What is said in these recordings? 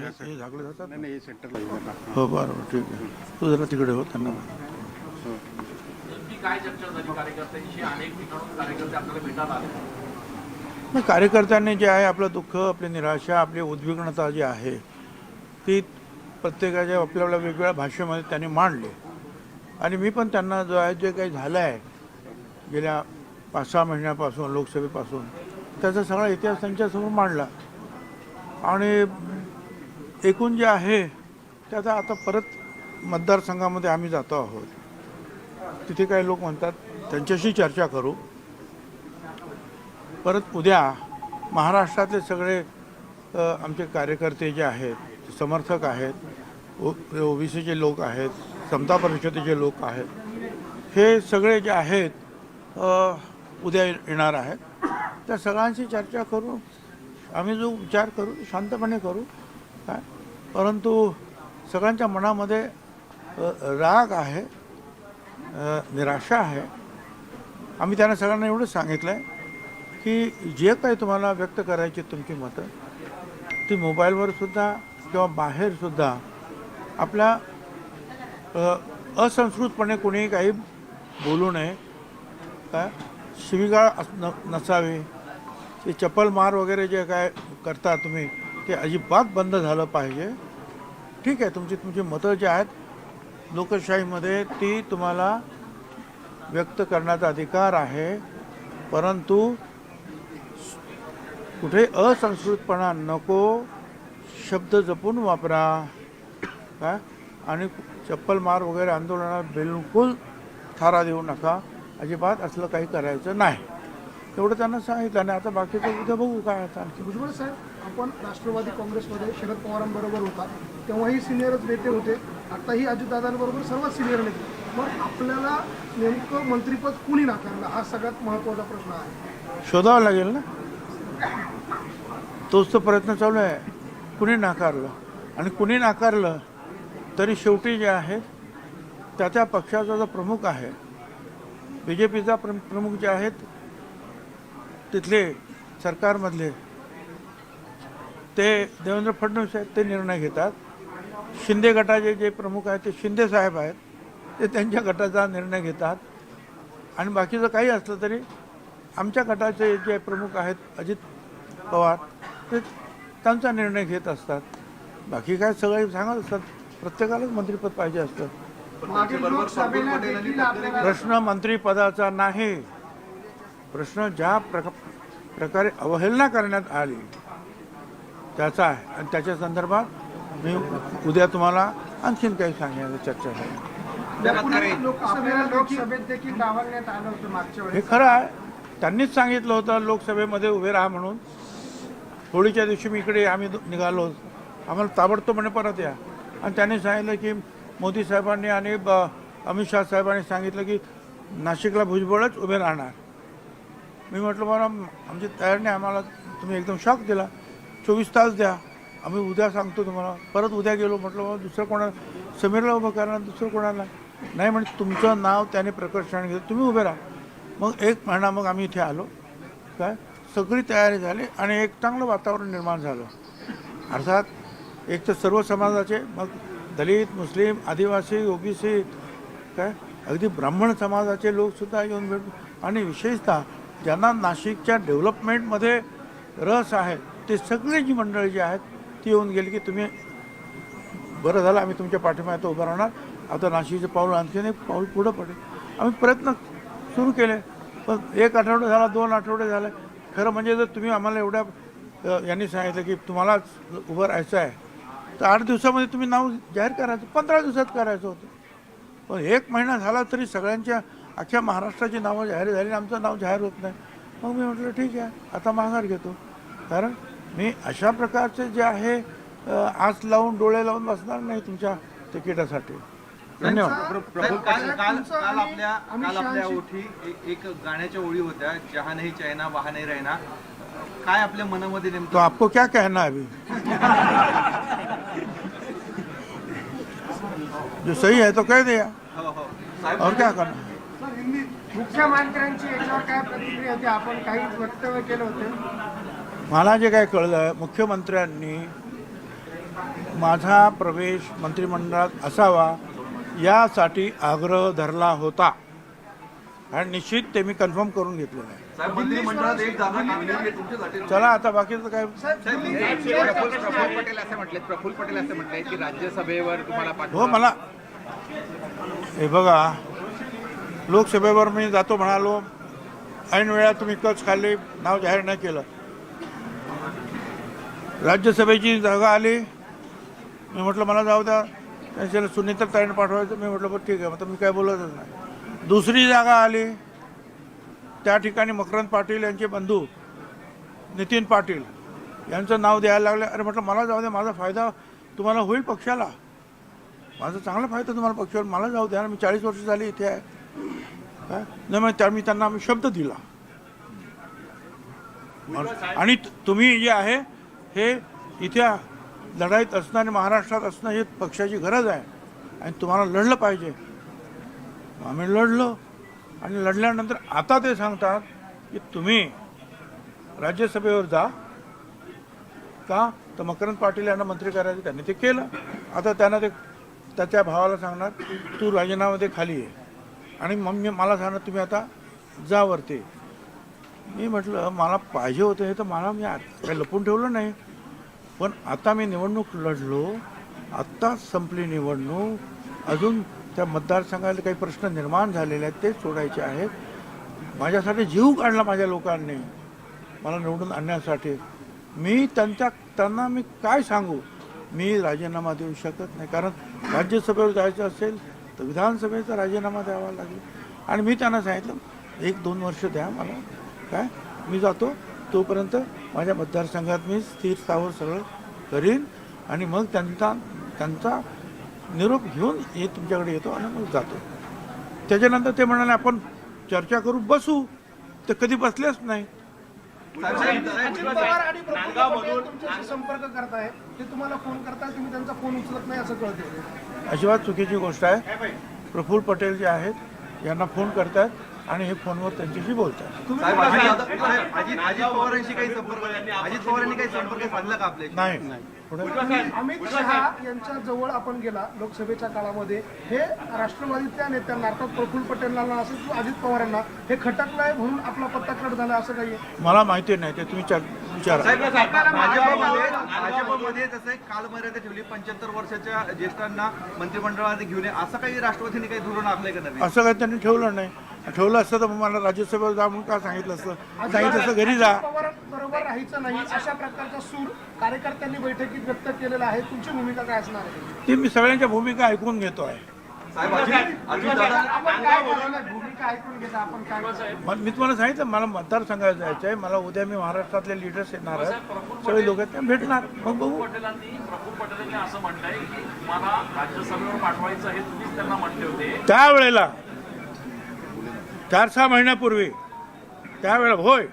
हे झाकले जातात. नाही नाही सेंटरला येऊ नका. हो बरोबर ठीक आहे. तू जरा तिकडे हो त्यांना. काय चर्चा झाली कार्यकर्त्यांशी? अनेक ठिकाणून कार्यकर्ते आपल्याला भेटायला आले. मग कार्यकर्त्यांनी जे आहे आपलं दुःख, आपली निराशा, आपली उद्विग्नता जी आहे ती प्रत्येकाच्या आपल्या वेगवेगळ्या भाषेमध्ये त्यांनी मांडली. आणि मी पण त्यांना जो आहे जे काही झालं आहे गेल्या 5-6 महिन्यापासून लोकसभेपासून त्याचा सगळा इतिहास त्यांच्यासमोर मांडला. आणि एकूण जे आहे त्याचा आता परत मतदारसंघामध्ये आम्ही जातो आहोत. तिथे काही लोक म्हणतात त्यांच्याशी चर्चा करू. परत उद्या महाराष्ट्रातले सगळे आमचे कार्यकर्ते जे आहेत, समर्थक आहेत, ओबीसीचे लोक आहेत, समता परिषदेचे लोक आहेत, हे सगळे जे आहेत उद्या येणार आहेत. त्या सगळ्यांशी चर्चा करू. आम्ही जो विचार करू शांतपणे करू काय. परंतु सगळ्यांच्या मनामध्ये राग आहे, निराशा आहे. आम्ही त्यांना सगळ्यांना एवढंच सांगितलं आहे की जे काही तुम्हाला व्यक्त करायची तुमची मतं ती मोबाईलवर सुद्धा किंवा बाहेरसुद्धा आपल्या असंस्कृतपणे कोणीही काही बोलू नये. काय शिवीगाळ नसावी. ते चप्पल मार वगैरे जे काय करता तुम्ही ते अजिबात बंद झालं पाहिजे. ठीक आहे, तुमची मतं जी आहेत लोकशाहीमध्ये ती तुम्हाला व्यक्त करण्याचा अधिकार आहे. परंतु कुठे असंस्कृतपणा नको. शब्द जपून वापरा. काय आणि चप्पल मार वगैरे आंदोलनात बिलकुल थारा देऊ नका. अजिबात असलं काही करायचं नाही. एवढं त्यांना सांगितलं. आणि आता बाकीचं उद्या बघू काय आता आणखी. भुजबळ साहेब, आपण राष्ट्रवादी काँग्रेसमध्ये शरद पवारांबरोबर होता तेव्हाही सिनियरच नेते होते. आताही अजितदादांबरोबर सर्वात सिनियर नेते. मग आपल्याला नेमकं मंत्रिपद कुणी नाकारलं हा सगळ्यात महत्त्वाचा प्रश्न आहे. शोधावं लागेल ना. तोच तो प्रयत्न चालू आहे. कुणी नाकारलं आणि कुणी नाकारलं तरी शेवटी जे आहे त्या पक्षाचा जो प्रमुख आहे, BJPचा प्रमुख जे आहेत तिथले सरकारमधले ते देवेंद्र फडणवीस आहेत, ते निर्णय घेतात. शिंदे गटाचे जे प्रमुख आहेत ते शिंदे साहेब आहेत, ते त्यांच्या गटाचा निर्णय घेतात. आणि बाकीचं काही असलं तरी आमच्या गटाचे जे प्रमुख आहेत अजित पवार ते त्यांचा निर्णय घेत असतात. बाकी काय सगळे सांगत असतात. प्रत्येकालाच मंत्रिपद पाहिजे असतं. प्रश्न मंत्रिपदाचा नाही. प्रश्न ज्या प्रकारे अवहेलना करण्यात आली त्याचा आहे. आणि त्याच्या संदर्भात मी उद्या तुम्हाला आणखीन काही सांगण्याची चर्चा आहे. लोकसभेत देखील डावलण्यात आलं होतं मागच्या वेळेस. हे खरं आहे. त्यांनीच सांगितलं होतं लोकसभेमध्ये उभे राहा म्हणून. होळीच्या दिवशी मी इकडे आम्ही निघालो. आम्हाला ताबडतोब म्हणे परत या. आणि त्यांनी सांगितलं की मोदी साहेबांनी आणि अमित शाह साहेबांनी सांगितलं की नाशिकला भुजबळच उभे राहणार. मी म्हटलं बरं आमची तयार नाही. आम्हाला तुम्ही एकदम शॉक दिला. 24 तास द्या, आम्ही उद्या सांगतो तुम्हाला. परत उद्या गेलो. म्हटलं बाबा दुसरं कोणाला, समीरला उभं करणार, दुसरं कोणाला नाही. म्हणजे तुमचं नाव त्याने प्रकर्षण घेतलं, तुम्ही उभे राहा. मग 1 महिना मग आम्ही इथे आलो. काय सगळी तयारी झाली आणि एक चांगलं वातावरण निर्माण झालं. अर्थात एक तर सर्व समाजाचे, मग दलित, मुस्लिम, आदिवासी, ओबीसी, काय अगदी ब्राह्मण समाजाचे लोकसुद्धा येऊन भेटून. आणि विशेषतः ज्यांना नाशिकच्या डेव्हलपमेंटमध्ये रस आहे ते सगळे जी मंडळी जी आहेत ती येऊन गेली की तुम्ही बरं झालं, आम्ही तुमच्या पाठीमागे उभं राहणार. आता नाशिकचं पाऊल आणखीन एक पाऊल पुढं पडेल. आम्ही प्रयत्न सुरू केले. पण 1 आठवडा झाला, 2 आठवडे झाले. खरं म्हणजे जर तुम्ही आम्हाला एवढ्या यांनी सांगितलं की तुम्हाला उभं राहायचं आहे तर 8 दिवसामध्ये तुम्ही नाव जाहीर करायचं, 15 दिवसात करायचं होतं. पण 1 महिना झाला तरी सगळ्यांच्या अख्ख्या महाराष्ट्राची नावं जाहीर झाली, आमचं नाव जाहीर होत नाही. मग मी म्हटलं ठीक आहे, आता माघार घेतो. कारण मी अशा प्रकारचे जे आहे आस लावून डोळे लावून बसणार नाही तुमच्या तिकिटासाठी. धन्यवाद. काल आपल्या ओठी एक गाण्याच्या ओळी होत्या, जहा नाही चायना वहा नाही रहना. काय आपल्या मनामध्ये नेमकं? तो आपको क्या कहना है अभी? जो सही है तो कह दिया. और क्या करना. मुख्यमंत्र्यांची याच्यावर काय प्रतिक्रिया होती? आपण काही वक्तव्य केलं होतं. मला जे काय कळलं, मुख्यमंत्र्यांनी माझा प्रवेश मंत्रिमंडळात असावा यासाठी आग्रह धरला होता आणि निश्चित ते मी कन्फर्म करून घेतलेलं आहे. साहेब मंत्रिमंडळात एक जागा निवडली आहे तुमच्यासाठी. चला आता बाकीचं काय. प्रफुल्ल पटेल असं म्हटलंय की राज्यसभेवर तुम्हाला हो मला हे बघा, लोकसभेवर मी जातो म्हणालो, ऐन वेळा तुम्ही कच खाल्ली, नाव जाहीर नाही केलं. राज्यसभेची जागा आली, मी म्हटलं मला जाऊ द्या, त्याच्याला सुनीता ताईने पाठवायचं. मी म्हटलं बरं ठीक आहे, मग मी काय बोलतच नाही. दुसरी जागा आली, त्या ठिकाणी मकरंद पाटील यांचे बंधू नितीन पाटील यांचं नाव द्यायला लागले. अरे म्हटलं मला जाऊ द्या, माझा फायदा तुम्हाला होईल पक्षाला, माझा चांगला फायदा तुम्हाला पक्षाला, मला जाऊ द्या. मी 40 वर्ष झाली इथे आहे काय नाही. मग मी त्यांना शब्द दिला. आणि तुम्ही जे आहे हे इथे लढाईत असणं आणि महाराष्ट्रात असणं हे पक्षाची गरज आहे आणि तुम्हाला लढलं पाहिजे. आम्ही लढलो आणि लढल्यानंतर आता ते सांगतात की तुम्ही राज्यसभेवर जा का, तर मकरंद पाटील यांना मंत्री करायचं, त्यांनी ते केलं. आता त्यांना ते त्याच्या भावाला सांगणार तू राजीनामा दे, खाली आहे, आणि मग मला सांगणार तुम्ही आता जा वरती. मी म्हटलं मला पाहिजे होतं हे तर मला, मी काही लपून ठेवलं नाही. पण आता मी निवडणूक लढलो, आत्ताच संपली निवडणूक, अजून त्या मतदारसंघाला काही प्रश्न निर्माण झालेले आहेत ते सोडायचे आहेत. माझ्यासाठी जीव काढला माझ्या लोकांनी मला निवडून आणण्यासाठी. मी त्यांना मी काय सांगू, मी राजीनामा देऊ शकत नाही. कारण राज्यसभेवर जायचं असेल तर विधानसभेचा राजीनामा द्यावा लागेल. आणि मी त्यांना सांगितलं 1-2 वर्ष द्या मला, काय मी जातो, तोपर्यंत माझ्या मतदारसंघात मी स्थिर स्थावर सगळं करीन आणि मग त्यांचा निरोप घेऊन तुमच्याकडे येतो आणि मग जातो. त्याच्यानंतर ते म्हणाले आपण चर्चा करू, बसू. ते कधी बसलेच नाही. अजित पवार आणि प्रफुल्ल पटेल तुमच्याशी संपर्क करताय, ते तुम्हाला फोन करताय, तुम्ही त्यांचा फोन उचलत नाही असं कळतं. अजिबात चुकीची गोष्ट आहे. प्रफुल्ल पटेल जे आहेत यांना फोन करतात आणि हे फोनवर त्यांच्याशी बोलतात. साहेब, अजित पवारांशी काही संपर्क, अजित पवारांनी काही संपर्क साधला का आपल्याशी? नाही. पुढे अमित शहा यांच्या जवळ आपण गेला लोकसभेच्या काळामध्ये, हे राष्ट्रवादीच्या नेत्यांना अर्थात प्रफुल्ल पटेलांना असेल किंवा अजित पवारांना हे खटकलंय म्हणून आपला पत्ता कट झाला असं काही आहे? मला माहिती नाही, ते तुम्ही विचारा. भाजपमध्ये तसं काल मर्यादा ठेवली, 75 वर्षाच्या ज्येष्ठांना मंत्रिमंडळात घेऊन असं काही राष्ट्रवादीने काही धोरण आखलंय का नवीन? असं काही त्यांनी ठेवलं नाही. ठेवलं असतं तर मला राज्यसभेवर जा म्हणून का सांगितलं असतं. सांगितलं असतं घरी जा. बरोबर राहायचं नाही अशा प्रकारचा सूर कार्यकर्त्यांनी बैठकीत व्यक्त केलेला आहे. तुमची भूमिका काय असणार आहे? ती मी सगळ्यांच्या भूमिका ऐकून घेतो आहे. साहेब, अजितदादा आपण काय करणार? भूमिका ऐकून घेता आपण काय? मी तुम्हाला सांगितलं मला मतदारसंघात जायचं आहे. मला उद्या मी महाराष्ट्रातले लीडर्स येणार आहेत, सगळे लोक आहेत, भेटणार, मग बघू. प्रफुल्ल पटेलांनी असं म्हटलंय की तुम्हाला राज्यसभेवर पाठवायचं हे तुम्हीच त्यांना म्हटले होते. त्यावेळेला 4-6 महिन्यापूर्वी त्यावेळेला होय,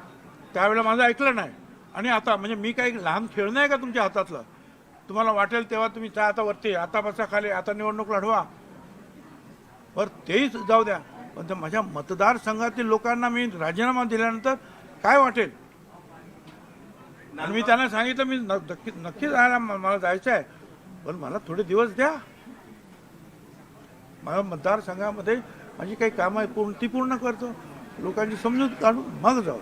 त्यावेळेला माझं ऐकलं नाही. आणि आता म्हणजे मी काही लहान खेळणं आहे का तुमच्या हातातलं? तुम्हाला वाटेल तेव्हा तुम्ही जा आता वरती, आता बसा खाली, आता निवडणूक लढवा, बरं तेही जाऊ द्या. पण त्या माझ्या मतदारसंघातील लोकांना मी राजीनामा दिल्यानंतर काय वाटेल? आणि मी त्यांना सांगितलं मी नक्की जायला मला जायचं आहे, पण मला थोडे दिवस द्या. माझ्या मतदारसंघामध्ये माझी काही कामं आहे ती पूर्ण करतो, लोकांची समजूत काढून मग जाऊ.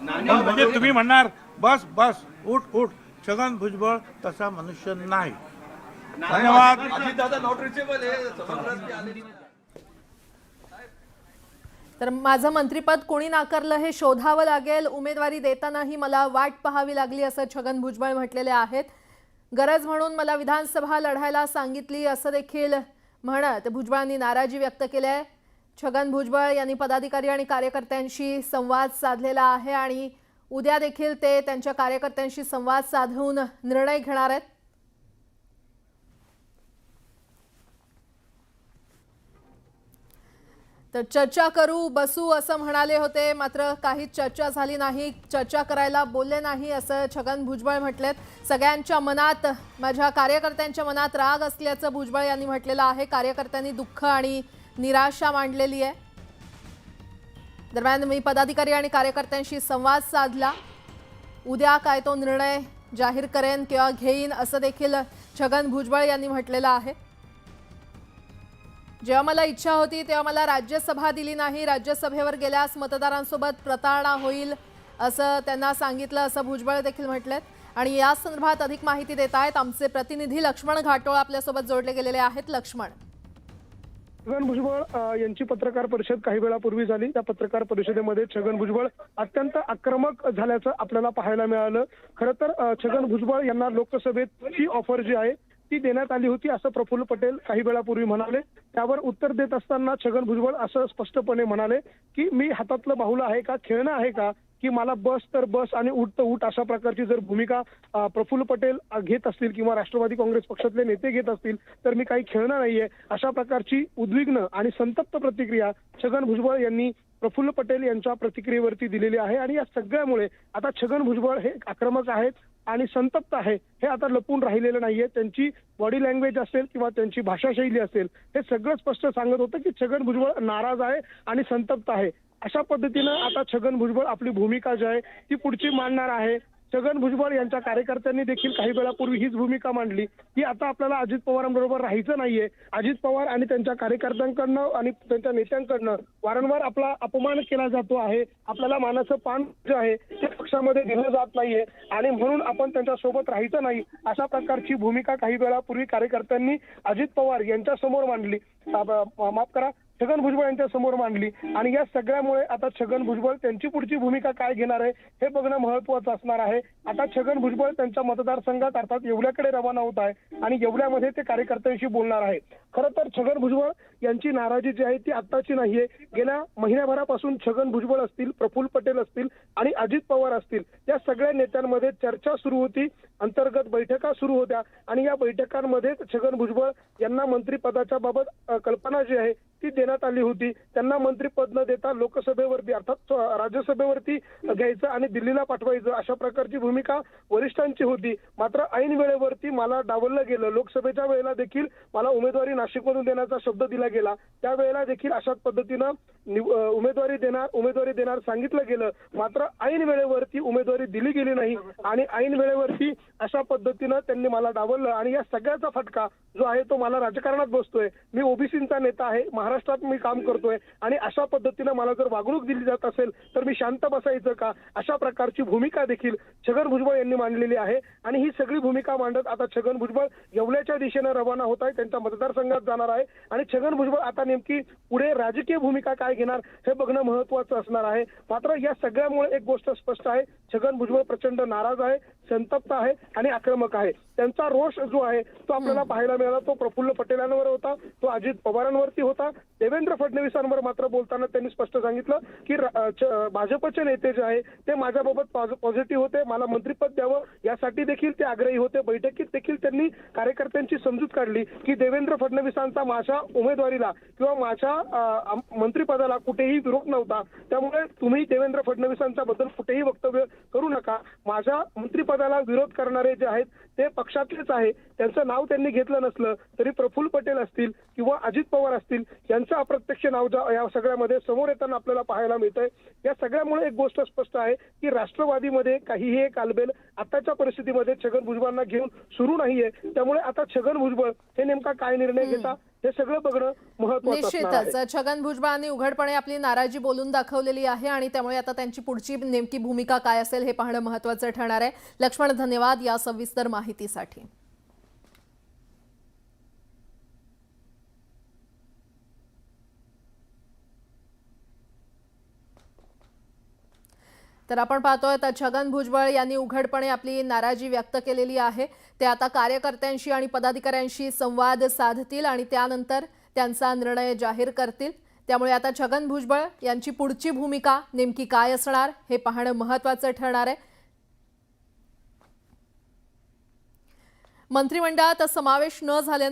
म्हणजे तुम्ही म्हणणार बस बस उठ, छगन भुजबळ तसा मनुष्य नाही. धन्यवाद. अजितदादा नॉट रिचेबल आहे. तर माझं मंत्रिपद कोणी नाकारलं हे शोधावं लागेल, उमेदवारी देतानाही मला वाट पाहावी लागली असं छगन भुजबळ म्हटलेले आहेत. गरज म्हणून मला विधानसभा लढायला सांगितली असं देखील म्हणत भुजबळांनी नाराजी व्यक्त केली आहे. छगन भुजबळ यांनी पदाधिकारी आणि कार्यकर्त्यांशी संवाद साधलेला आहे आणि उद्या देखील ते त्यांच्या कार्यकर्त्यांशी संवाद साधून निर्णय घेणार आहेत. तर चर्चा करू, बसू असं म्हणाले होते, मात्र काही चर्चा झाली नाही, चर्चा करायला बोलले नाही असं छगन भुजबळ म्हटलेत. सगळ्यांच्या मनात, माझ्या कार्यकर्त्यांच्या मनात राग असल्याचं भुजबळ यांनी म्हटलेलं आहे. कार्यकर्त्यांनी दुःख आणि निराशा मांडलेली आहे. दरम्यान मी पदाधिकारी आणि कार्यकर्त्यांशी संवाद साधला, उद्या काय तो निर्णय जाहीर करेन किंवा घेईन असं देखील छगन भुजबळ यांनी म्हटलेलं आहे. जेव्हा मला इच्छा होती तेव्हा मला राज्यसभा दिली नाही, राज्यसभेवर गेल्यास मतदारांसोबत प्रतारणा होईल असं त्यांना सांगितलं असं भुजबळ देखील म्हटलेत. आणि या संदर्भात अधिक माहिती देत आहेत आमचे प्रतिनिधी लक्ष्मण घाटोळ आपल्यासोबत जोडले गेलेले आहेत. लक्ष्मण, छगन भुजबळ यांची पत्रकार परिषद काही वेळापूर्वी झाली. त्या पत्रकार परिषदेमध्ये छगन भुजबळ अत्यंत आक्रमक झाल्याचं आपल्याला पाहायला मिळालं. खरं तर छगन भुजबळ यांना लोकसभेची ऑफर जी आहे ती देण्यात आली होती असं प्रफुल्ल पटेल काही वेळापूर्वी म्हणाले. त्यावर उत्तर देत असताना छगन भुजबळ असं स्पष्टपणे म्हणाले की मी हातातलं बाहुलं आहे का, खेळणं आहे का, की मला बस तर बस आणि उठ तर उठ अशा प्रकारची जर भूमिका प्रफुल्ल पटेल घेत असतील किंवा राष्ट्रवादी काँग्रेस पक्षातले नेते घेत असतील तर मी काही खेळणं नाहीये अशा प्रकारची उद्विग्न आणि संतप्त प्रतिक्रिया छगन भुजबळ यांनी प्रफुल्ल पटेल यांच्या प्रतिक्रियेवरती दिलेली आहे. आणि या सगळ्यामुळे आता छगन भुजबळ हे आक्रमक आहेत आणि संतप्त आहे हे आता लपून राहिलेलं नाहीये. त्यांची बॉडी लँग्वेज असेल किंवा त्यांची भाषाशैली असेल हे सगळं स्पष्ट सांगत होतं की छगन भुजबळ नाराज आहे आणि संतप्त आहे. अशा पद्धतीनं आता छगन भुजबळ आपली भूमिका जी आहे ती पुढची मांडणार आहे. छगन भुजबळ यांच्या कार्यकर्त्यांनी देखील काही वेळापूर्वी हीच भूमिका मांडली की आता आपल्याला अजित पवारांबरोबर राहायचं नाहीये. अजित पवार आणि त्यांच्या कार्यकर्त्यांकडनं आणि त्यांच्या नेत्यांकडनं वारंवार आपला अपमान केला जातो आहे. आपल्याला मानाचं पान जे आहे ते पक्षामध्ये दिलं जात नाहीये आणि म्हणून आपण त्यांच्या सोबत राहायचं नाही अशा प्रकारची भूमिका काही वेळापूर्वी कार्यकर्त्यांनी अजित पवार यांच्या समोर मांडली, माफ करा छगन भुजबळ यांच्या समोर मांडली. आणि या सगळ्यामुळे आता छगन भुजबळ त्यांची पुढची भूमिका काय घेणार आहे हे बघणं महत्वाचं असणार आहे. आता छगन भुजबळ त्यांच्या मतदारसंघात अर्थात येवल्याकडे रवाना होत आहे आणि येवल्यामध्ये ते कार्यकर्त्यांशी बोलणार आहे. खरं तर छगन भुजबळ यांची नाराजी जी आहे ती आत्ताची नाहीये. गेल्या महिन्याभरापासून छगन भुजबळ असतील, प्रफुल्ल पटेल असतील आणि अजित पवार असतील या सगळ्या नेत्यांमध्ये चर्चा सुरू होती, अंतर्गत बैठका सुरू होत्या आणि या बैठकांमध्ये छगन भुजबळ यांना मंत्रिपदाच्या बाबत कल्पना जी आहे ती देण्यात आली होती. त्यांना मंत्रिपद न देता लोकसभेवरती अर्थात राज्यसभेवरती घ्यायचं आणि दिल्लीला पाठवायचं अशा प्रकारची भूमिका वरिष्ठांची होती. मात्र ऐन वेळेवरती मला डावललं गेलं. लोकसभेच्या वेळेला देखील मला उमेदवारी नाशिकमधून देण्याचा शब्द दिला गेला, त्यावेळेला देखील अशाच पद्धतीनं उमेदवारी देणार सांगितलं गेलं. मात्र ऐन वेळेवरती उमेदवारी दिली गेली नाही आणि ऐन वेळेवरती अशा पद्धतीनं त्यांनी मला डावललं आणि या सगळ्याचा फटका जो आहे तो मला राजकारणात बसतोय. मी ओबीसीचा नेता आहे, महाराष्ट्रात मी काम करतोय आणि अशा पद्धतीनं मला जर वागणूक दिली जात असेल तर मी शांत बसायचं का, अशा प्रकारची भूमिका देखील छगन भुजबळ यांनी मांडलेली आहे. आणि ही सगळी भूमिका मांडत आता छगन भुजबळ येवल्याच्या दिशेनं रवाना होत आहे, त्यांच्या मतदारसंघात जाणार आहे. आणि छगन भुजबळ आता नेमकी पुढे राजकीय भूमिका काय घेणार हे बघणं महत्वाचं असणार आहे. मात्र या सगळ्यामुळे एक गोष्ट स्पष्ट आहे, छगन भुजबळ प्रचंड नाराज आहे, संतप्त आहे आणि आक्रमक आहे. त्यांचा रोष जो आहे तो आपल्याला पाहायला मिळाला. तो प्रफुल्ल पटेलांवर होता, तो अजित पवारांवरती होता. देवेंद्र फडणवीसांवर मात्र बोलताना त्यांनी स्पष्ट सांगितलं की भाजपचे नेते जे आहे ते माझ्याबाबत पॉझिटिव्ह होते, मला मंत्रिपद द्यावं यासाठी देखील ते आग्रही होते. बैठकीत देखील त्यांनी कार्यकर्त्यांची समजूत काढली की देवेंद्र फडणवीसांचा माझ्या उमेदवारीला किंवा माझ्या मंत्रिपदाला कुठेही विरोध नव्हता, त्यामुळे तुम्ही देवेंद्र फडणवीसांच्या बद्दल कुठेही वक्तव्य करू नका. माझ्या मंत्रिपदाला विरोध करणारे जे आहेत ते पक्षातलेच आहे, त्यांचं नाव त्यांनी घेतलं नसलं तरी प्रफुल्ल पटेल असतील किंवा अजित पवार असतील यांचं अप्रत्यक्ष नाव या सगळ्यामध्ये समोर येताना आपल्याला पाहायला मिळतंय. या सगळ्यामुळे एक गोष्ट स्पष्ट आहे की राष्ट्रवादीमध्ये काहीही एक कालबेल आताच्या परिस्थितीमध्ये छगन भुजबळांना घेऊन सुरू नाहीये. त्यामुळे आता छगन भुजबळ हे नेमका काय निर्णय घेता हे सगळं बघणं महत्त्वाचं असणार आहे. निश्चितच छगन भुजबळांनी उघडपणे आपली नाराजी बोलून दाखवलेली आहे आणि त्यामुळे आता त्यांची पुढची नेमकी भूमिका काय असेल हे पाहणं महत्त्वाचं ठरणार आहे. लक्ष्मण, धन्यवाद या सविस्तर माहितीसाठी. तर आपण पाहतोय तर छगन भुजबळ यांनी उघडपणे आपली नाराजी व्यक्त केलेली आहे. ते आता कार्यकर्त्यांशी आणि पदाधिकाऱ्यांशी संवाद साधतील आणि त्यानंतर त्यांचा निर्णय जाहीर करतील. त्यामुळे आता छगन भुजबळ यांची पुढची भूमिका नेमकी काय असणार हे पाहणं महत्त्वाचं ठरणार आहे. मंत्रिमंडळात समावेश न झाल्याने